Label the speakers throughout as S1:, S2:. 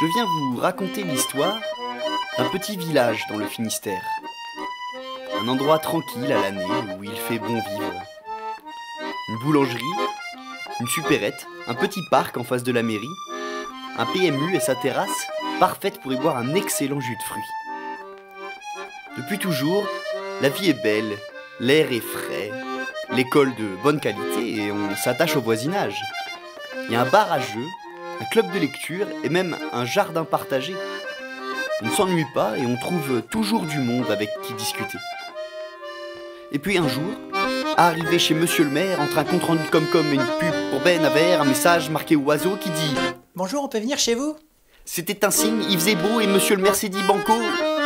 S1: Je viens vous raconter l'histoire d'un petit village dans le Finistère. Un endroit tranquille à l'année où il fait bon vivre. Une boulangerie, une supérette, un petit parc en face de la mairie, un PMU et sa terrasse, parfaite pour y boire un excellent jus de fruits. Depuis toujours, la vie est belle, l'air est frais, l'école de bonne qualité et on s'attache au voisinage. Il y a un bar à jeux, un club de lecture et même un jardin partagé. On ne s'ennuie pas et on trouve toujours du monde avec qui discuter. Et puis un jour, arrivé chez Monsieur le maire, entre un compte rendu comme une pub pour Ben Avert, un message marqué oiseau qui dit «
S2: Bonjour, on peut venir chez vous ?»
S1: C'était un signe, il faisait beau et Monsieur le maire s'est dit banco.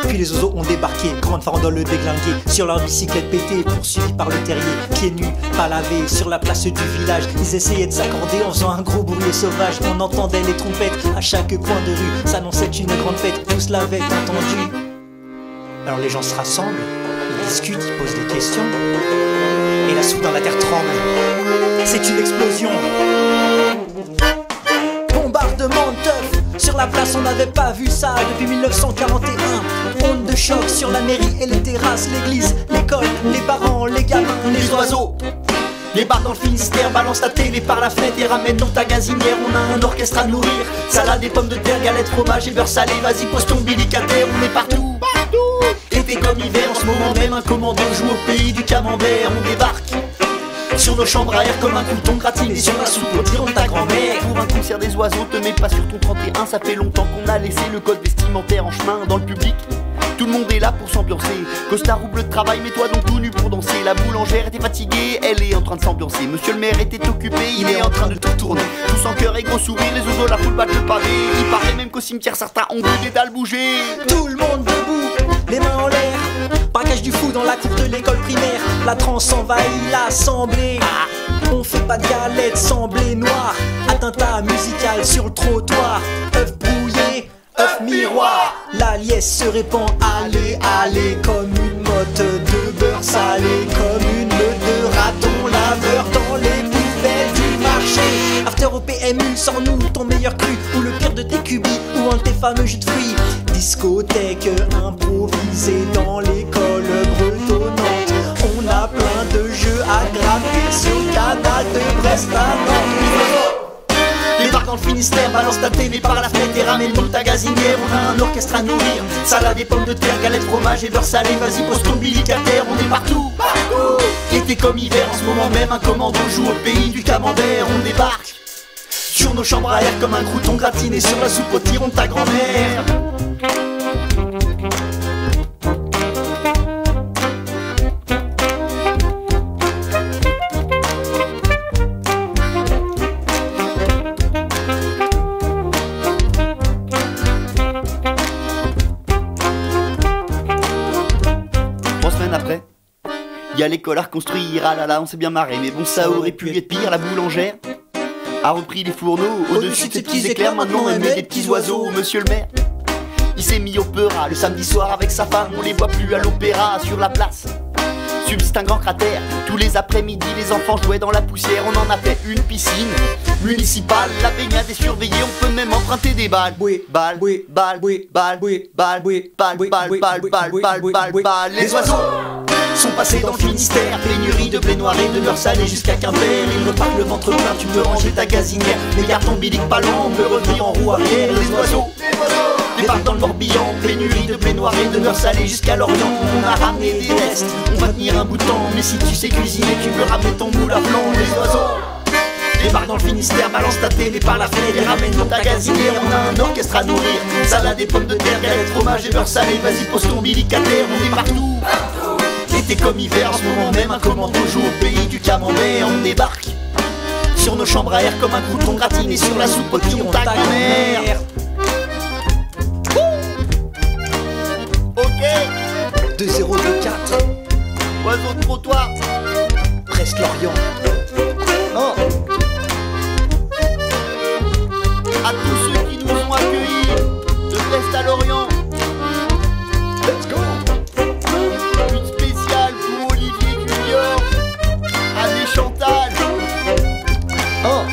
S2: Puis les oiseaux ont débarqué, grande farandole déglinguée, sur leur bicyclette pétée, poursuivis par le terrier, pieds nus, pas lavés, sur la place du village. Ils essayaient de s'accorder en faisant un gros bruit sauvage. On entendait les trompettes à chaque coin de rue, s'annonçait une grande fête, tous l'avaient entendu. Alors les gens se rassemblent, ils discutent, ils posent des questions, et là soudain la terre tremble. C'est une explosion. Bombardement de teuf. Sur la place on n'avait pas vu ça depuis 1941. Onde de choc sur la mairie et les terrasses, l'église, l'école, les parents, les gamins, les oiseaux. Les bars dans le Finistère balancent ta télé par la fenêtre et ramènent dans ta gazinière. On a un orchestre à nourrir, salade et pommes de terre, galettes, fromage et beurre salé. Vas-y pose ton bilic à terre, on est partout. Été comme hiver, en ce moment même un commando joue au pays du camembert. On débarque sur nos chambres à air comme un couton gratiné sur la soupe au tyran de ta grand-mère. Pour un concert des oiseaux, te mets pas sur ton 31. Ça fait longtemps qu'on a laissé le code vestimentaire en chemin dans le public. Tout le monde est là pour s'ambiancer. Costard ou bleu de travail, mets-toi donc tout nu pour danser. La boulangère était fatiguée, elle est en train de s'ambiancer. Monsieur le maire était occupé, il est en train de tout tourner. Tous en cœur et gros sourire, les oiseaux, la foule battent le pavé. Il paraît même qu'au cimetière certains ont vu des dalles bouger. Tout le monde debout, les mains en l'air. Braquage du fou dans la cour de l'école primaire. La transe envahit l'assemblée. On fait pas de galettes sans blé noir. Attentat musical sur le trottoir. Œuf brouillé, œuf miroir. La liesse se répand, allez, allez. Comme une motte de beurre salé. Comme une meute de ratons laveurs dans les poubelles du marché. After au PMU, sors-nous ton meilleur cru. Ou le pire de tes cubis, ou un de tes fameux jus de fruits. Discothèque improvisée dans l'école bretonnante. On a plein de jeux à gravir sur le canal de Brest à Nantes. Les bars dans le Finistère balancent ta télé par la fenêtre et ramènent dans ta gazinière. On a un orchestre à nourrir, salade et pommes de terre, galettes, fromage et beurre salé. Vas-y pose ton bilic à terre, on est partout. Été comme hiver, en ce moment même un commando joue au pays du camembert. On débarque sur nos chambres à air comme un crouton gratiné sur la soupe au tyran de ta grand-mère. Après, il y a l'école à reconstruire, ah là là on s'est bien marré, mais bon ça aurait pu être pire. La boulangère a repris les fourneaux au-dessus de ses petits éclairs, maintenant elle met des petits oiseaux. Monsieur le maire, il s'est mis au peura le samedi soir avec sa femme, on les voit plus à l'opéra. Sur la place subsiste un grand cratère, tous les après-midi les enfants jouaient dans la poussière. On en a fait une piscine municipale, la baignade est surveillée, on peut même emprunter des balles. Balles, balles, balles, balles, balles. Les oiseaux sont passés dans le Finistère, pénurie de blé noir et de beurre salé jusqu'à Quimper. Ils repartent le ventre plein, tu peux ranger ta gazinière. Les cartons bilic pas lents, on peut revenir en roue arrière. Les oiseaux débarquent dans le Morbihan, pénurie de blé noir et de beurre salé jusqu'à Lorient. On a ramené des restes, on va tenir un bout de temps. Mais si tu sais cuisiner, tu peux ramener ton moule à flanc. Les oiseaux débarquent dans le Finistère, balance ta télé par la fenêtre et ramène dans ta gazinière. On a un orchestre à nourrir, salade et pommes de terre, galettes, fromage et beurre salé. Vas-y pose ton bilic à terre, on est partout. Été comme hiver, en ce moment même un commando joue au pays du camembert. On débarque sur nos chambres à air comme un crouton gratiné sur la soupe au tyran de ta grand-mère. Ok 2024 oiseau de trottoir, Brest Lorient. Oh. À tous ceux qui nous ont accueillis de Brest à Lorient, let's go. Une spéciale pour Olivier Culior, Anne et Chantal. Oh.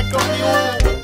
S3: accordéon.